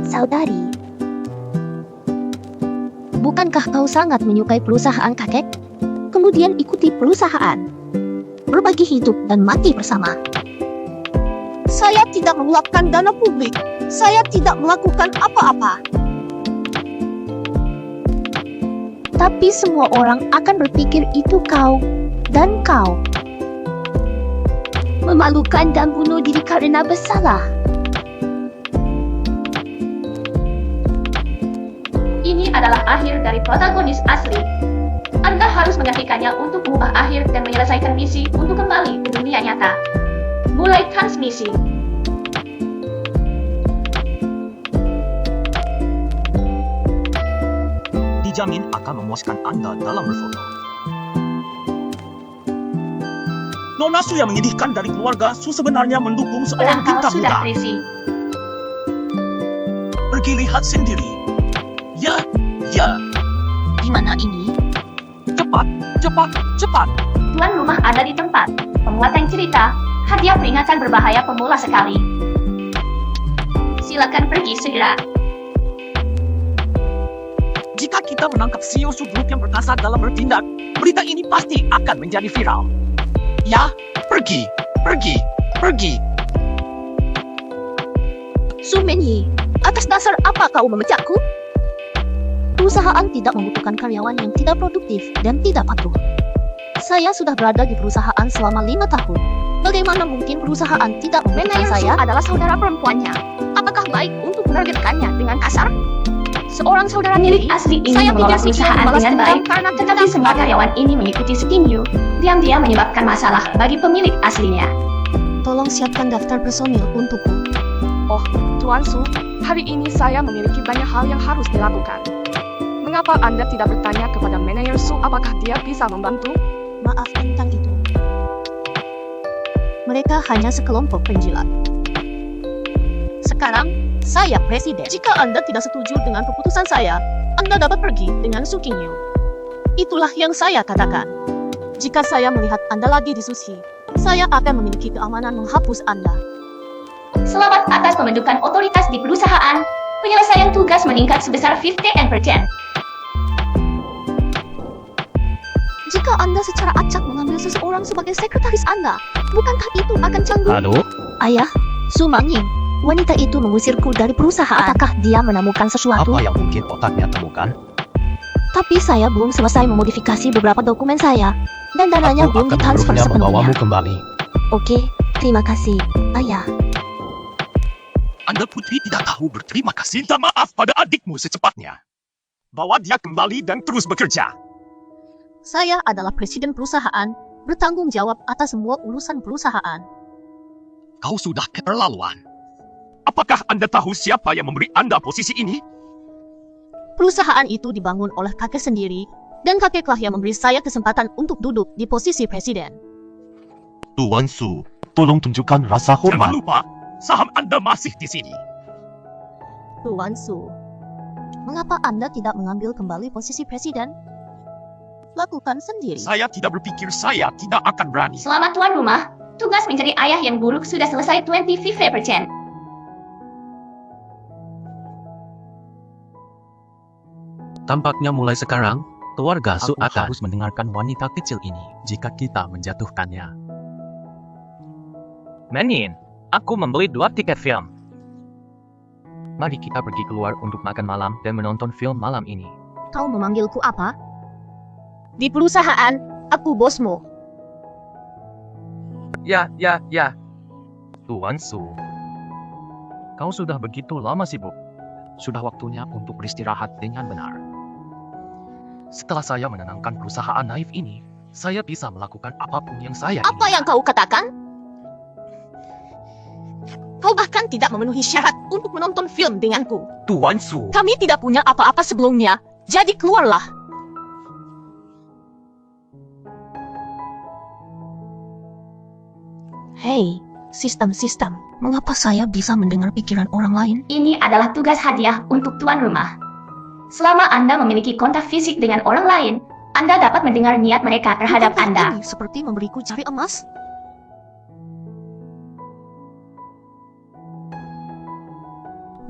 Saudari, bukankah kau sangat menyukai perusahaan kakek? Kemudian ikuti perusahaan. Berbagi hidup dan mati bersama. Saya tidak mengelapkan dana publik. Saya tidak melakukan apa-apa. Tapi semua orang akan berpikir itu kau dan kau. Memalukan dan bunuh diri karena bersalah. Ini adalah akhir dari protagonis asli. Anda harus menghentikannya untuk mengubah akhir dan menyelesaikan misi untuk kembali ke dunia nyata. Mulai transmisi. Dijamin akan memuaskan Anda dalam berfoto. Nona Su yang menyedihkan dari keluarga Su sebenarnya mendukung seorang Penangkal bintang sudah muda. terisi. Pergi lihat sendiri. Ya. Di mana ini? Cepat. Tuan rumah ada di tempat. Penguatan cerita, hadiah peringatan berbahaya pemula sekali. Silakan pergi segera. Jika kita menangkap CEO subgrup yang berkasa dalam bertindak, berita ini pasti akan menjadi viral. Ya, pergi. Su Menyi, atas dasar apa kau memecahku? Perusahaan tidak membutuhkan karyawan yang tidak produktif dan tidak patuh. Saya sudah berada di perusahaan selama 5 tahun. Bagaimana mungkin perusahaan tidak membutuhkan Manajer Su saya? adalah saudara perempuannya. Apakah baik untuk menargetkannya dengan kasar? Seorang saudara Pemilik tiri, asli ingin saya mengelola tidak pikir perusahaan membalas dengan dendam baik, karena tetapi dendam semua kepada- karyawan ini mengikuti Skinyu. Diam-diam menyebabkan masalah bagi pemilik aslinya. Tolong siapkan daftar personil untukku. Tuan Su, hari ini saya memiliki banyak hal yang harus dilakukan. Mengapa Anda tidak bertanya kepada manajer Su apakah dia bisa membantu? Maaf tentang itu. Mereka hanya sekelompok penjilat. Sekarang, saya presiden. Jika Anda tidak setuju dengan keputusan saya, Anda dapat pergi dengan Su Qingyu. Itulah yang saya katakan. Jika saya melihat Anda lagi diskusi, saya akan memiliki keamanan menghapus Anda. Selamat atas pembentukan otoritas di perusahaan. Penyelesaian tugas meningkat sebesar 50%. Jika Anda secara acak mengambil seseorang sebagai sekretaris Anda, bukankah itu akan canggung? Halo? Ayah, Su Mangying, wanita itu mengusirku dari perusahaan. Apakah dia menemukan sesuatu? Apa yang mungkin otaknya temukan? Tapi saya belum selesai memodifikasi beberapa dokumen saya, dan dananya belum ditransfer sepenuhnya. kembali. Oke, terima kasih, Ayah. Anda putri tidak tahu berterima kasih. Minta maaf pada adikmu secepatnya. Bawa dia kembali dan terus bekerja. Saya adalah presiden perusahaan, bertanggung jawab atas semua urusan perusahaan. Kau sudah keterlaluan. Apakah Anda tahu siapa yang memberi Anda posisi ini? Perusahaan itu dibangun oleh kakek sendiri, dan kakeklah yang memberi saya kesempatan untuk duduk di posisi presiden. Tuan Su, tolong tunjukkan rasa Jangan hormat. lupa, saham Anda masih di sini. Tuan Su, mengapa Anda tidak mengambil kembali posisi presiden? Lakukan sendiri. Saya tidak berpikir saya tidak akan berani. Selamat tuan rumah. Tugas menjadi ayah yang buruk sudah selesai 25%. Tampaknya mulai sekarang, keluarga Su Aku akan harus mendengarkan wanita kecil ini jika kita menjatuhkannya. Menin, aku membeli 2 tiket film. Mari kita pergi keluar untuk makan malam dan menonton film malam ini. Kau memanggilku apa? Di perusahaan, aku bosmu. Ya. Tuan Su, kau sudah begitu lama sibuk. Sudah waktunya untuk beristirahat dengan benar. Setelah saya menenangkan perusahaan naif ini, saya bisa melakukan apapun yang saya Apa ingin. yang kau katakan? Kau bahkan tidak memenuhi syarat untuk menonton film denganku. Tuan Su, Kami tidak punya apa-apa sebelumnya, jadi keluarlah. Hei, sistem, mengapa saya bisa mendengar pikiran orang lain? Ini adalah tugas hadiah untuk tuan rumah. Selama Anda memiliki kontak fisik dengan orang lain, Anda dapat mendengar niat mereka terhadap Bukankah Anda. ini seperti memberiku jari emas?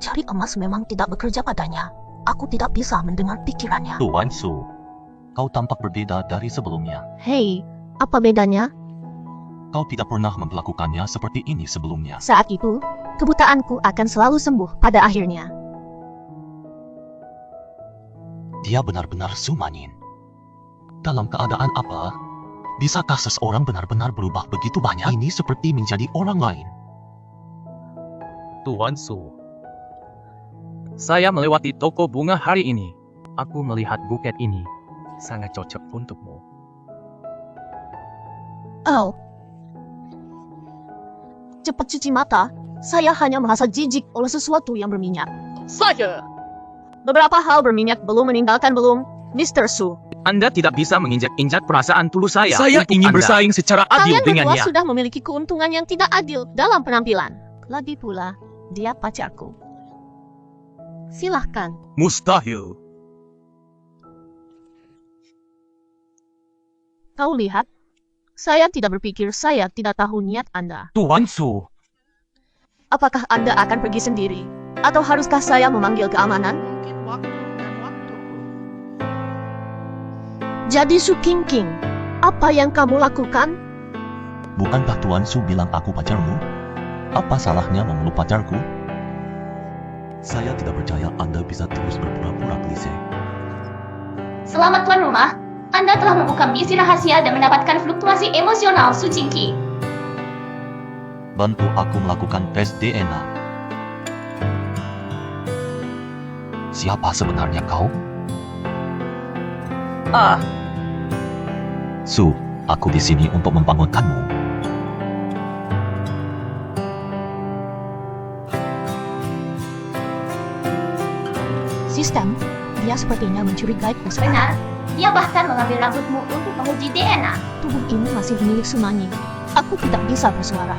Jari emas memang tidak bekerja padanya. Aku tidak bisa mendengar pikirannya. Tuan Su, kau tampak berbeda dari sebelumnya. Hei, apa bedanya? Kau tidak pernah melakukannya seperti ini sebelumnya. Saat itu, kebutaanku akan selalu sembuh pada akhirnya. Dia benar-benar sumanin. Dalam keadaan apa? Bisakah seseorang benar-benar berubah begitu banyak? Ini seperti menjadi orang lain. Tuan Su, saya melewati toko bunga hari ini. Aku melihat buket ini sangat cocok untukmu. Oh. Cepat cuci mata. Saya hanya merasa jijik oleh sesuatu yang berminyak. Saya! Beberapa hal berminyak belum meninggalkan belum, Mr. Su. Anda tidak bisa menginjak-injak perasaan tulus saya. Saya untuk ingin Anda. bersaing secara adil Kalian berdua dengannya. sudah memiliki keuntungan yang tidak adil dalam penampilan. Lagi pula, dia pacarku. Silahkan. Mustahil. Kau lihat, saya tidak berpikir saya tidak tahu niat Anda. Tuan Su, Apakah Anda akan pergi sendiri? Atau haruskah saya memanggil keamanan? Jadi Su King, apa yang kamu lakukan? Bukankah Tuan Su bilang aku pacarmu? Apa salahnya memeluk pacarku? Saya tidak percaya Anda bisa terus berpura-pura klise. Selamat tuan rumah. Anda telah membuka misi rahasia dan mendapatkan fluktuasi emosional Su Jingqi. Bantu aku melakukan tes DNA. Siapa sebenarnya kau? Su, aku di sini untuk membangunkanmu. Sistem, dia sepertinya mencurigaiku sekarang. Benar, dia bahkan mengambil rambutmu untuk menguji DNA. Tubuh ini masih milik Sumani. Aku tidak bisa bersuara.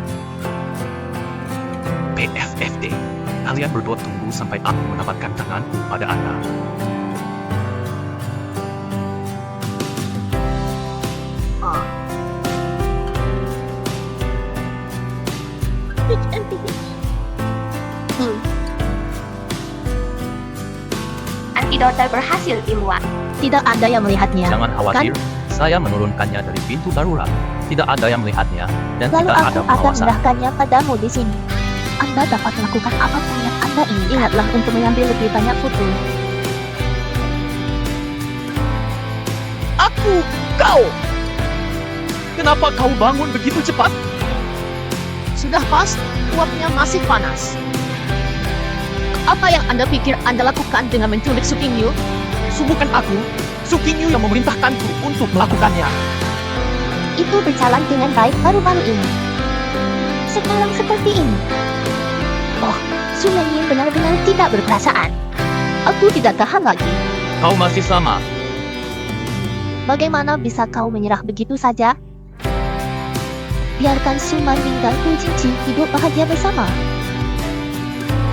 PFFD. Kalian berdua tunggu sampai aku mendapatkan tanganku pada Anda. Antidote berhasil ilmuwan. Tidak ada yang melihatnya. Jangan khawatir, saya menurunkannya dari pintu darurat. Tidak ada yang melihatnya, dan Lalu tidak aku ada akan pengawasan. menyerahkannya padamu di sini. Anda dapat melakukan apapun yang Anda ingin. Ingatlah untuk mengambil lebih banyak foto. kau! Kenapa kau bangun begitu cepat? Sudah pas, uapnya masih panas. Apa yang Anda pikir Anda lakukan dengan menculik Su Qingyu? Bukan aku, Su Qingyu yang memerintahkanku untuk melakukannya. Itu berjalan dengan baik baru-baru ini. Sekarang seperti ini. Oh, Sumenyin benar-benar tidak berperasaan. Aku tidak tahan lagi. Kau masih sama. Bagaimana bisa kau menyerah begitu saja? Biarkan Sumenyin dan Hu Jingqi hidup bahagia bersama.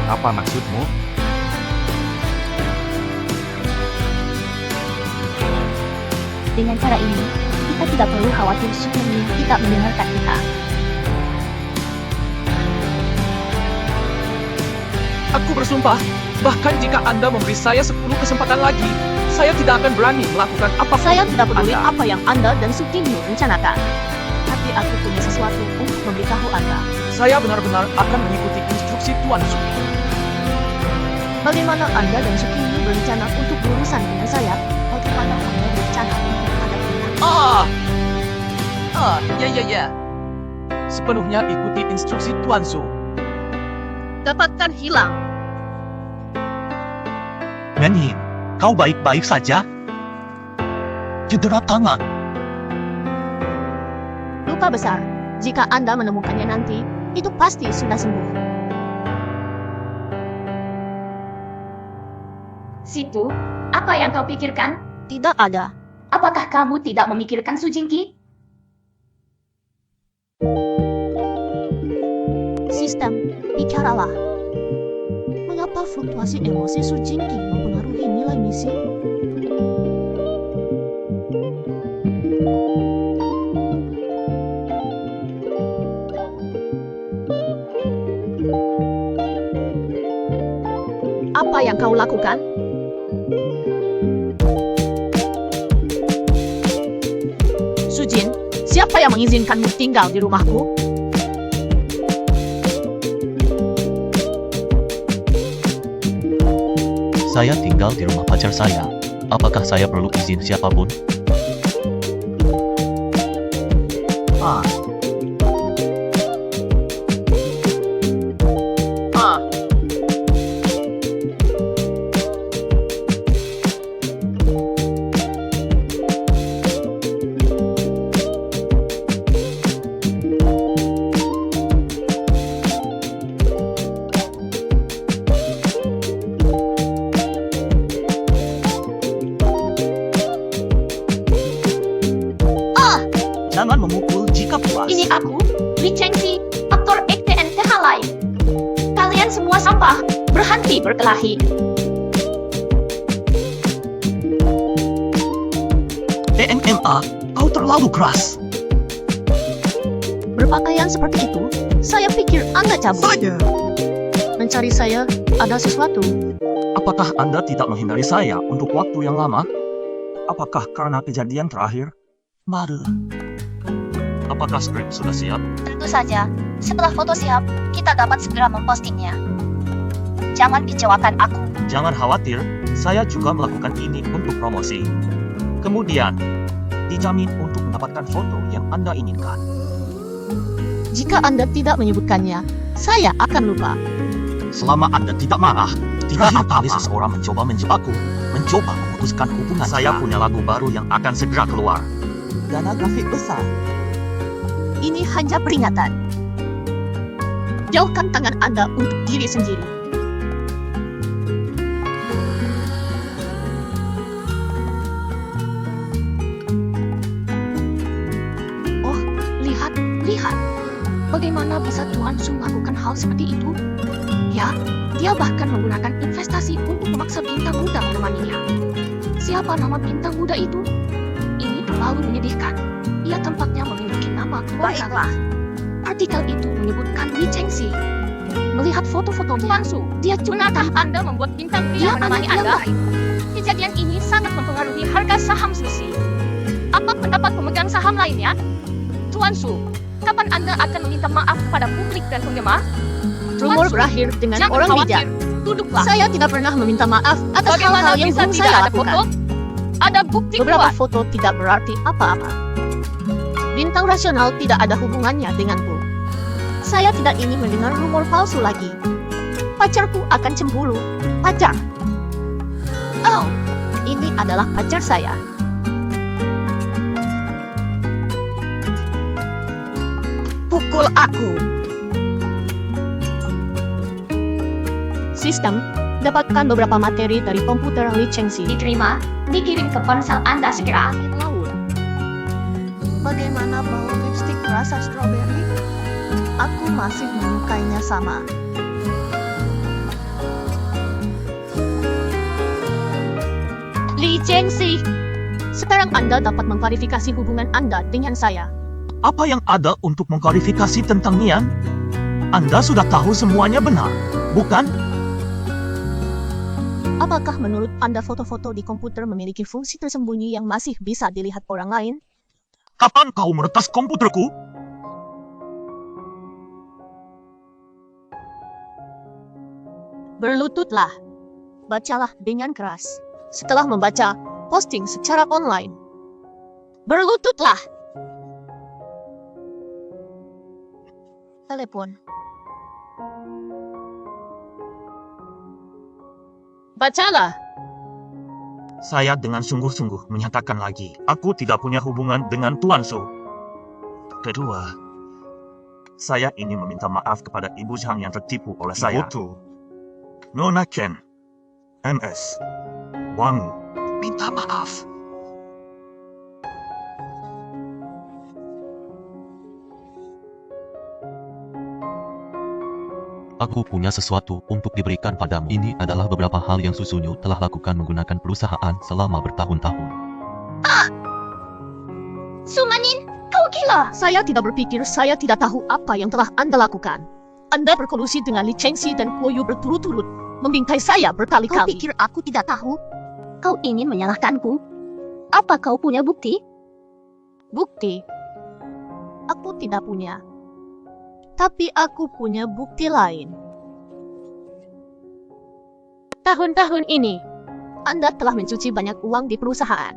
Apa maksudmu? Dengan cara ini, kita tidak perlu khawatir Sumenyin tidak mendengarkan kita. Aku bersumpah, bahkan jika Anda memberi saya 10 kesempatan lagi, saya tidak akan berani melakukan apa Saya tidak peduli apa yang Anda dan Su Qingyu rencanakan. Tapi aku punya sesuatu untuk memberitahu Anda. Saya benar-benar akan mengikuti instruksi Tuan Su. Bagaimana Anda dan Su Qingyu berencana untuk berurusan dengan saya? Bagaimana Anda berencana untuk menghadapinya? Ya. Sepenuhnya ikuti instruksi Tuan Su. Dapatkan hilang. Menyin, kau baik-baik saja? Cedera tangan. Luka besar. Jika Anda menemukannya nanti, itu pasti sudah sembuh. Situ, apa yang kau pikirkan? Tidak ada. Apakah kamu tidak memikirkan Su Jingqi? Sistem, bicaralah. Mengapa fluktuasi emosi Su Jingqi mempengaruhi nilai misi? apa yang kau lakukan? Sujin, siapa yang mengizinkanmu tinggal di rumahku? Saya tinggal di rumah pacar saya. Apakah saya perlu izin siapapun? Ah. Jangan memukul jika puas. Ini aku, Lee Chengxi, aktor EKTN lain. Kalian semua sampah, berhenti berkelahi. TNMA, kau terlalu keras. Berpakaian seperti itu, saya pikir Anda cabul. Mencari saya, ada sesuatu. Apakah Anda tidak menghindari saya untuk waktu yang lama? Apakah karena kejadian terakhir? Mari. Apakah skrip sudah siap? Tentu saja, setelah foto siap, kita dapat segera mempostingnya. Jangan kecewakan aku. Jangan khawatir, saya juga melakukan ini untuk promosi. Kemudian, dijamin untuk mendapatkan foto yang Anda inginkan. Jika Anda tidak menyebutkannya, saya akan lupa. Selama Anda tidak marah, tidak kali seseorang mencoba menjebakku, mencoba memutuskan hubungan. Saya punya lagu baru yang akan segera keluar. Dana grafik besar. Ini hanya peringatan. Jauhkan tangan Anda untuk diri sendiri. Oh, lihat. Bagaimana bisa Tuan Su melakukan hal seperti itu? Ya, dia bahkan menggunakan investasi untuk memaksa bintang muda menemaninya. Siapa nama bintang muda itu? Ini terlalu menyedihkan. Ia tampaknya memiliki nama keluarga. Baiklah. Artikel itu menyebutkan Lee Chengxi. Melihat foto-foto Tuan Su, dia Benarkah Anda membuat bintang pria menemani Anda? Kejadian ini sangat mempengaruhi harga saham Susi. Apa pendapat pemegang saham lainnya? Tuan Su, kapan Anda akan meminta maaf kepada publik dan penggemar? rumor Tuan Su, berakhir dengan jangan orang khawatir. bijak. Duduklah. Saya tidak pernah meminta maaf atas Bagaimana hal-hal yang bisa belum tidak saya ada lakukan. foto? Ada bukti Beberapa kuat. foto tidak berarti apa-apa. Bintang rasional tidak ada hubungannya denganku. Saya tidak ingin mendengar rumor palsu lagi. Pacarku akan cemburu. Pacar. Oh, ini adalah pacar saya. Pukul aku. Sistem, dapatkan beberapa materi dari komputer Lee Chengxi. Diterima, dikirim ke ponsel Anda segera. Laut. Bagaimana bau lipstik rasa stroberi? Aku masih menyukainya sama. Lee Chengxi, sekarang Anda dapat mengklarifikasi hubungan Anda dengan saya. Apa yang ada untuk mengklarifikasi tentang Nian? Anda sudah tahu semuanya benar, bukan? Apakah menurut Anda foto-foto di komputer memiliki fungsi tersembunyi yang masih bisa dilihat orang lain? Kapan kau meretas komputerku? Berlututlah. Bacalah dengan keras. Setelah membaca, posting secara online. Berlututlah. Telepon. Bacalah. Saya dengan sungguh-sungguh menyatakan lagi, aku tidak punya hubungan dengan Tuan Su. Kedua, saya ingin meminta maaf kepada Ibu Zhang yang tertipu oleh saya. Nona Ken, MS, Wangu, minta maaf. Aku punya sesuatu untuk diberikan padamu. Ini adalah beberapa hal yang Susunyu telah lakukan menggunakan perusahaan selama bertahun-tahun. Sumanin, kau gila. Saya tidak berpikir saya tidak tahu apa yang telah Anda lakukan. Anda berkolusi dengan Lee Chengxi dan Kuo Yu berturut-turut. membingkai saya Kau berkali-kali. pikir aku tidak tahu? Kau ingin menyalahkanku? Apa kau punya bukti? Bukti? Aku tidak punya. Tapi aku punya bukti lain. Tahun-tahun ini, Anda telah mencuci banyak uang di perusahaan.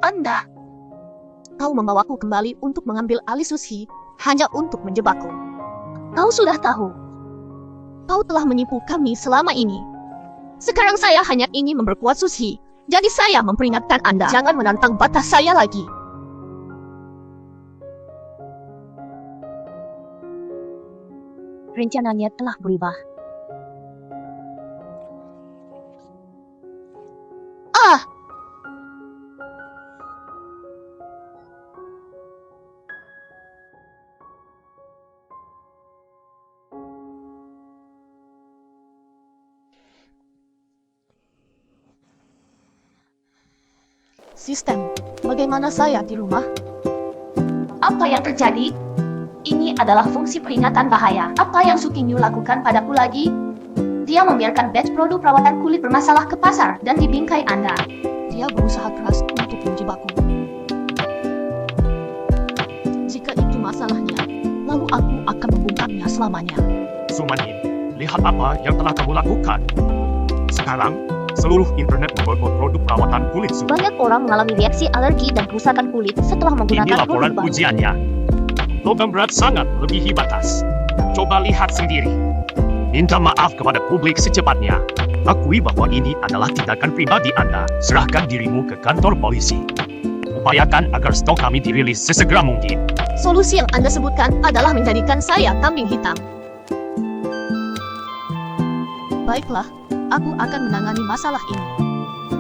Anda, Kau membawaku kembali untuk mengambil alih Susi hanya untuk menjebakku. kau sudah tahu. Kau telah menipu kami selama ini. Sekarang saya hanya ingin memperkuat Susi. Jadi saya memperingatkan Anda, jangan menantang batas saya lagi. Rencananya telah berubah. Ah! Sistem, bagaimana saya di rumah? Apa yang terjadi? Ini adalah fungsi peringatan bahaya. Apa yang Sukinyu lakukan padaku lagi? Dia membiarkan batch produk perawatan kulit bermasalah ke pasar dan dibingkai Anda. Dia berusaha keras untuk menjebakku. Jika itu masalahnya, lalu aku akan membongkarnya selamanya. Sumanin, lihat apa yang telah kamu lakukan. Sekarang, seluruh internet memboikot produk perawatan kulit Su. Banyak orang mengalami reaksi alergi dan kerusakan kulit setelah Ini menggunakan laporan produk baru. ujiannya. Logam berat sangat melebihi batas. Coba lihat sendiri. Minta maaf kepada publik secepatnya. Akui bahwa ini adalah tindakan pribadi Anda. Serahkan dirimu ke kantor polisi. Upayakan agar stok kami dirilis sesegera mungkin. Solusi yang Anda sebutkan adalah menjadikan saya kambing hitam. Baiklah, aku akan menangani masalah ini.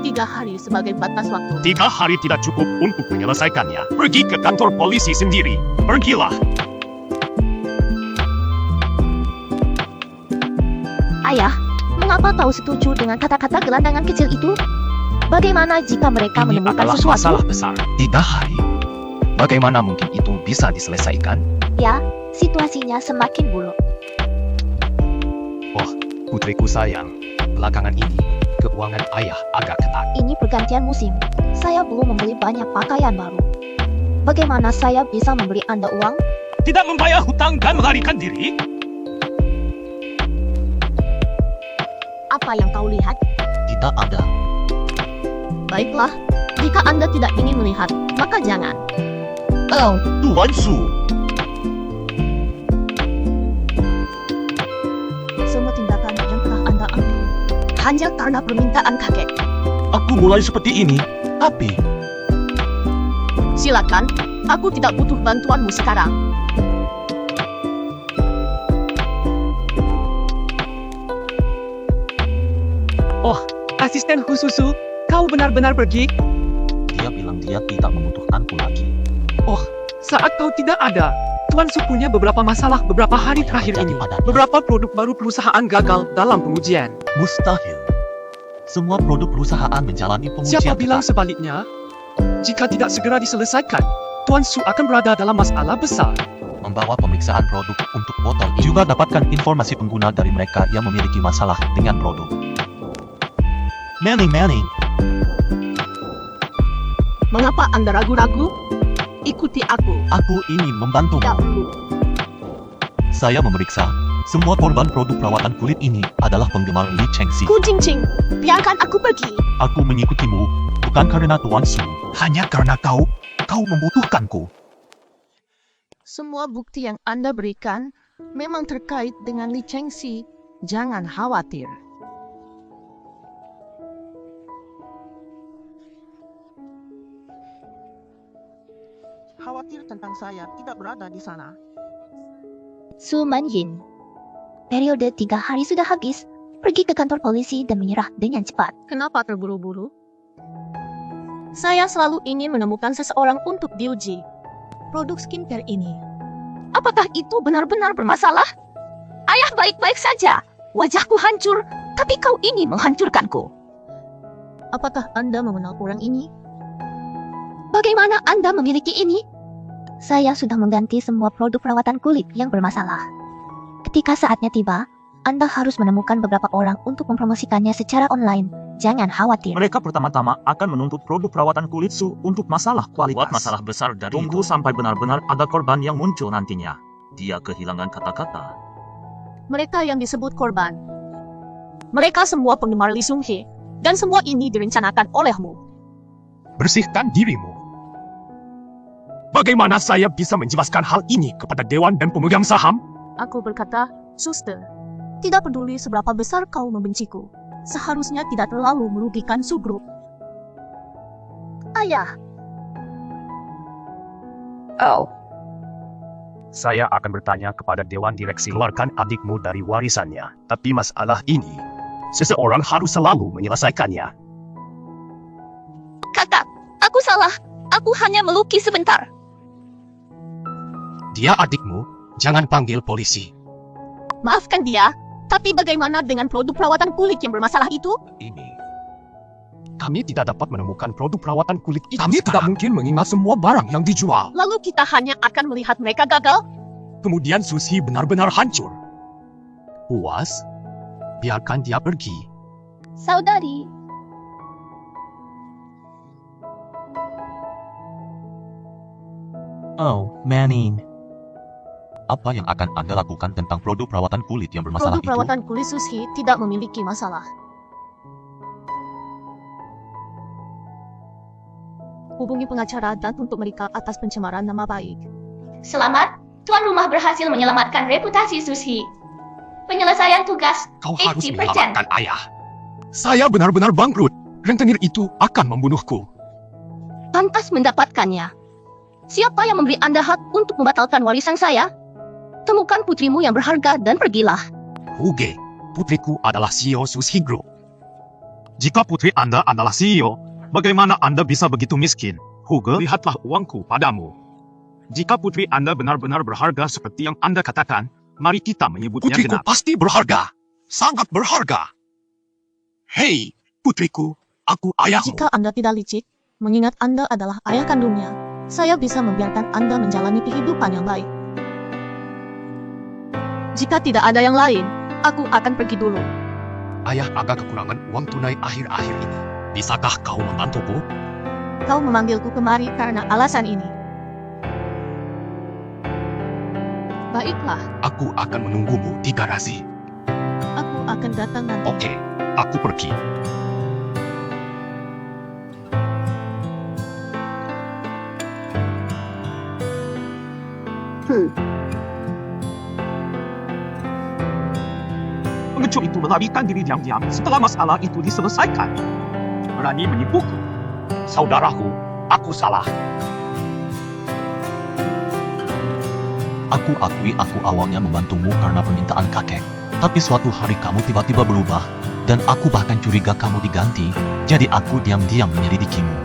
3 hari sebagai batas waktu. 3 hari tidak cukup untuk menyelesaikannya. Pergi ke kantor polisi sendiri. Pergilah. Ayah, mengapa kau setuju dengan kata-kata gelandangan kecil itu? Bagaimana jika mereka Ini menemukan adalah sesuatu? masalah besar. 3 hari. Bagaimana mungkin itu bisa diselesaikan? Ya, situasinya semakin buruk. Putriku sayang, belakangan ini, keuangan ayah agak ketat. Ini pergantian musim. Saya belum membeli banyak pakaian baru. Bagaimana saya bisa memberi Anda uang? Tidak membayar hutang dan melarikan diri? Apa yang kau lihat? Tidak ada. Baiklah, jika Anda tidak ingin melihat, maka jangan. Oh, Tuan Su. Semua tindakan yang telah Anda ambil hanya karena permintaan kakek. Aku mulai seperti ini, tapi Silakan, aku tidak butuh bantuanmu sekarang. Asisten khususu, kau benar-benar pergi? dia bilang dia tidak membutuhkanku lagi. Saat kau tidak ada, Tuan Su punya beberapa masalah beberapa hari terakhir ini. Beberapa produk baru perusahaan gagal dalam pengujian. Mustahil. Semua produk perusahaan menjalani pengujian Siapa bilang ketat. sebaliknya? Jika tidak segera diselesaikan, Tuan Su akan berada dalam masalah besar. Membawa pemeriksaan produk untuk botol ini. Juga dapatkan informasi pengguna dari mereka yang memiliki masalah dengan produk. Manning. Mengapa Anda ragu-ragu? Ikuti aku. Aku ingin membantumu. Tidak perlu. Saya memeriksa. Semua korban produk perawatan kulit ini adalah penggemar Li Chengxi. Ku Jingqing, biarkan aku pergi. Aku mengikutimu, bukan karena Tuan Su. Hanya karena kau membutuhkanku. Semua bukti yang Anda berikan memang terkait dengan Li Chengxi. Jangan khawatir. Khawatir tentang saya tidak berada di sana. Su Manyin. Periode 3 hari sudah habis. Pergi ke kantor polisi dan menyerah dengan cepat. Kenapa terburu-buru? Saya selalu ingin menemukan seseorang untuk diuji. Produk skincare ini. Apakah itu benar-benar bermasalah? Ayah baik-baik saja. Wajahku hancur, tapi kau ingin menghancurkanku. Apakah Anda mengenal orang ini? Bagaimana Anda memiliki ini? Saya sudah mengganti semua produk perawatan kulit yang bermasalah. Ketika saatnya tiba, Anda harus menemukan beberapa orang untuk mempromosikannya secara online. Jangan khawatir. Mereka pertama-tama akan menuntut produk perawatan kulit Su untuk masalah kualitas. Buat masalah besar dari Tunggu sampai benar-benar ada korban yang muncul nantinya. Dia kehilangan kata-kata. Mereka yang disebut korban. Mereka semua penggemar Lee Sung Hee. Dan semua ini direncanakan olehmu. Bersihkan dirimu. Bagaimana saya bisa menjelaskan hal ini kepada Dewan dan pemegang saham? Aku berkata, Suster, tidak peduli seberapa besar kau membenciku. Seharusnya tidak terlalu merugikan subgrup. Ayah, Saya akan bertanya kepada Dewan Direksi. Keluarkan adikmu dari warisannya. Tapi masalah ini, seseorang harus selalu menyelesaikannya. Kakak, aku salah. Aku hanya melukis sebentar. Dia adikmu, jangan panggil polisi. Maafkan dia, tapi bagaimana dengan produk perawatan kulit yang bermasalah itu? Kami tidak dapat menemukan produk perawatan kulit itu. Kami tidak mungkin mengingat semua barang yang dijual. Lalu kita hanya akan melihat mereka gagal? Kemudian Susi benar-benar hancur. Puas? Biarkan dia pergi. saudari. Oh, Manning. Apa yang akan Anda lakukan tentang produk perawatan kulit yang bermasalah Produk perawatan kulit Susi tidak memiliki masalah. Hubungi pengacara dan untuk mereka atas pencemaran nama baik. Selamat, tuan rumah berhasil menyelamatkan reputasi Susi. Penyelesaian tugas Kau harus 80%. menyelamatkan ayah. Saya benar-benar bangkrut. Rentenir itu akan membunuhku. Pantas mendapatkannya. Siapa yang memberi Anda hak untuk membatalkan warisan saya? Temukan putrimu yang berharga dan pergilah. Huge, putriku adalah CEO Sushi Group. Jika putri Anda adalah CEO, bagaimana Anda bisa begitu miskin? Huge, lihatlah uangku padamu. Jika putri Anda benar-benar berharga seperti yang Anda katakan, mari kita menyebutnya Putriku genap. pasti berharga. Sangat berharga. Hei, putriku, aku ayahmu. Jika Anda tidak licik, mengingat Anda adalah ayah kandungnya, saya bisa membiarkan Anda menjalani kehidupan yang baik. Jika tidak ada yang lain, aku akan pergi dulu. Ayah agak kekurangan uang tunai akhir-akhir ini. Bisakah kau membantuku? Kau memanggilku kemari karena alasan ini. Baiklah, Aku akan menunggumu di garasi. aku akan datang nanti. Oke, aku pergi. Pengecut itu melarikan diri diam-diam setelah masalah itu diselesaikan. Berani menipuku. Saudaraku, aku salah. Aku akui aku awalnya membantumu karena permintaan kakek. Tapi suatu hari kamu tiba-tiba berubah, dan aku bahkan curiga kamu diganti, jadi aku diam-diam menyelidikimu.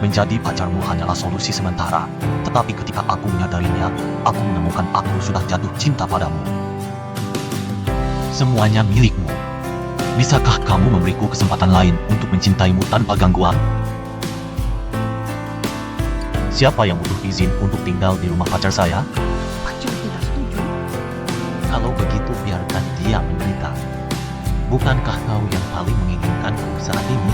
Menjadi pacarmu hanyalah solusi sementara, tetapi ketika aku menyadarinya, aku menemukan aku sudah jatuh cinta padamu. Semuanya milikmu. Bisakah kamu memberiku kesempatan lain untuk mencintaimu tanpa gangguan? Siapa yang butuh izin untuk tinggal di rumah pacar saya? Pacar tidak setuju. Kalau begitu biarkan dia menderita. Bukankah kau yang paling menginginkanku saat ini?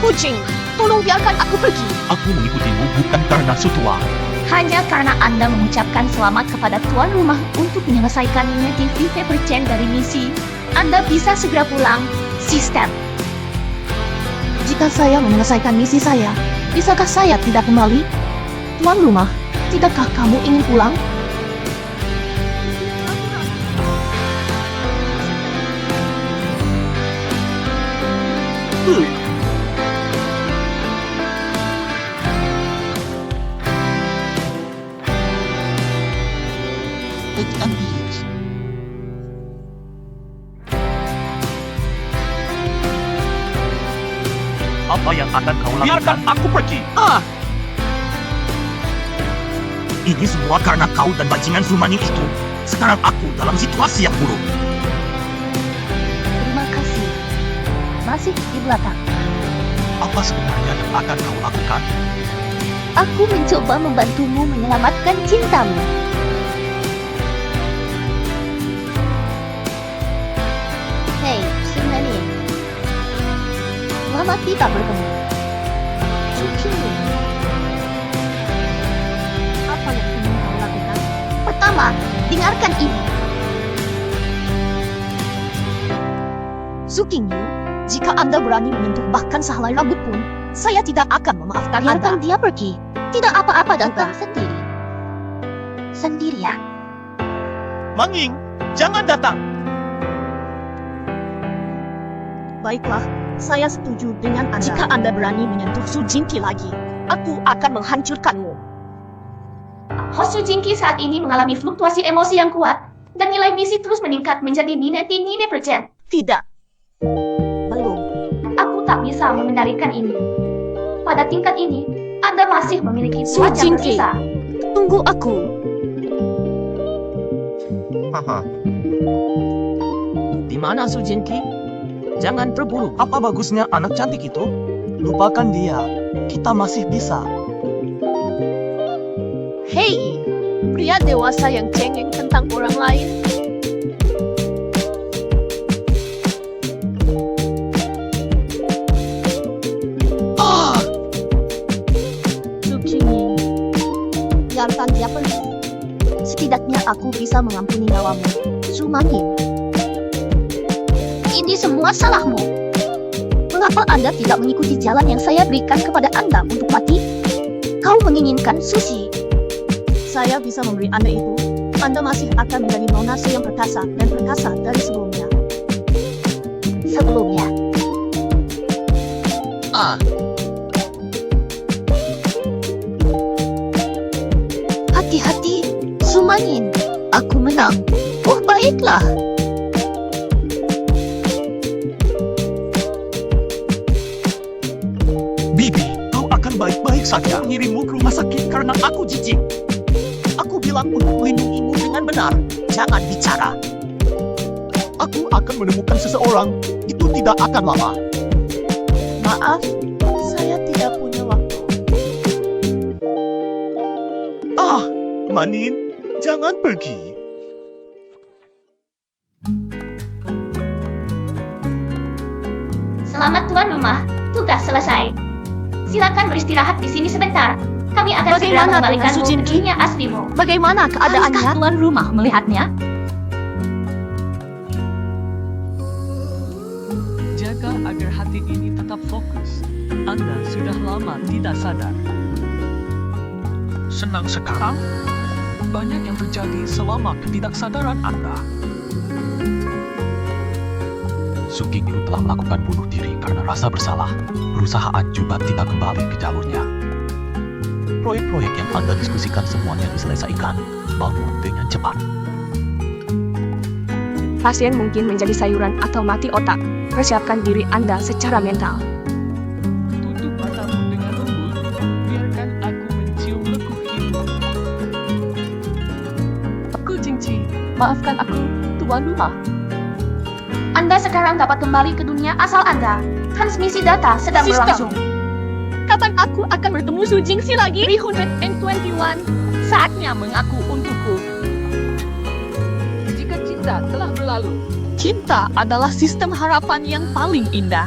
Kucing, tolong biarkan aku pergi. Aku mengikutimu bukan karena sutua. Hanya karena Anda mengucapkan selamat kepada tuan rumah untuk menyelesaikan negatif 50% dari misi, Anda bisa segera pulang. Sistem. Jika saya menyelesaikan misi saya, bisakah saya tidak kembali? Tuan rumah, tidakkah kamu ingin pulang? Apa yang akan kau lakukan? Biarkan aku pergi. Ini semua karena kau dan bajingan Sumani itu. Sekarang aku dalam situasi yang buruk. Terima kasih. Masih di belakang. Apa sebenarnya yang akan kau lakukan? Aku mencoba membantumu menyelamatkan cintamu. lama tidak bertemu. Su Qingyu, Apa yang ingin kamu lakukan? pertama, dengarkan ini. Su Qingyu, jika Anda berani menyentuh bahkan sehelai rambut pun, saya tidak akan memaafkan Anda. Biarkan dia pergi. Tidak apa-apa datang sendiri. Sendirian. Manging, jangan datang. Baiklah, saya setuju dengan Anda. Jika Anda berani menyentuh Su Jingqi lagi, aku akan menghancurkanmu. Hosu Jingqi saat ini mengalami fluktuasi emosi yang kuat, dan nilai misi terus meningkat menjadi -9%. Tidak. Belum. Aku tak bisa mengendalikan ini. Pada tingkat ini, Anda masih memiliki Su tuan yang Jingqi. tersisa. Tunggu aku. Haha, Di mana Su Jingqi? Jangan terburu. apa bagusnya anak cantik itu? Lupakan dia. Kita masih bisa. Hei, pria dewasa yang cengeng tentang orang lain. Su Qingyu, biarkan dia pergi. Setidaknya aku bisa mengampuni nyawamu. Su Mangin. Ini semua salahmu. Mengapa Anda tidak mengikuti jalan yang saya berikan kepada Anda untuk mati? Kau menginginkan sushi. Saya bisa memberi Anda itu. Anda masih akan menjadi nona Su yang perkasa dan perkasa dari sebelumnya. Sebelumnya, hati-hati, Su Mangin. Aku menang. Oh, baiklah. Bibi, kau akan baik-baik saja. Mengirimmu ke rumah sakit karena aku jijik. Aku bilang untuk melindungimu dengan benar. Jangan bicara. Aku akan menemukan seseorang. Itu tidak akan lama. Maaf, saya tidak punya waktu. Manin, jangan pergi. Selamat tuan rumah, tugas selesai. Silakan beristirahat di sini sebentar. Kami akan segera Bagaimana dengan mengembalikanmu Su ke Jingqi? dunia aslimu. Bagaimana keadaannya? Haruskah tuan rumah melihatnya? Jaga agar hati ini tetap fokus. Anda sudah lama tidak sadar. Senang sekarang? Banyak yang terjadi selama ketidaksadaran Anda. Su Qingyu telah melakukan bunuh diri karena rasa bersalah. Perusahaan juga tidak kembali ke jalurnya. Proyek-proyek yang Anda diskusikan semuanya diselesaikan. Bangun dengan cepat. Pasien mungkin menjadi sayuran atau mati otak. Persiapkan diri Anda secara mental. Tutup matamu dengan lembut. Biarkan aku mencium lekuk hidungmu. Aku Jingqi, maafkan aku, tuan rumah. Anda sekarang dapat kembali ke dunia asal Anda. Transmisi data sedang Sistem. berlangsung. Kapan aku akan bertemu Su Jingqi lagi? 321. Saatnya mengaku untukku. Jika cinta telah berlalu, Cinta adalah sistem harapan yang paling indah.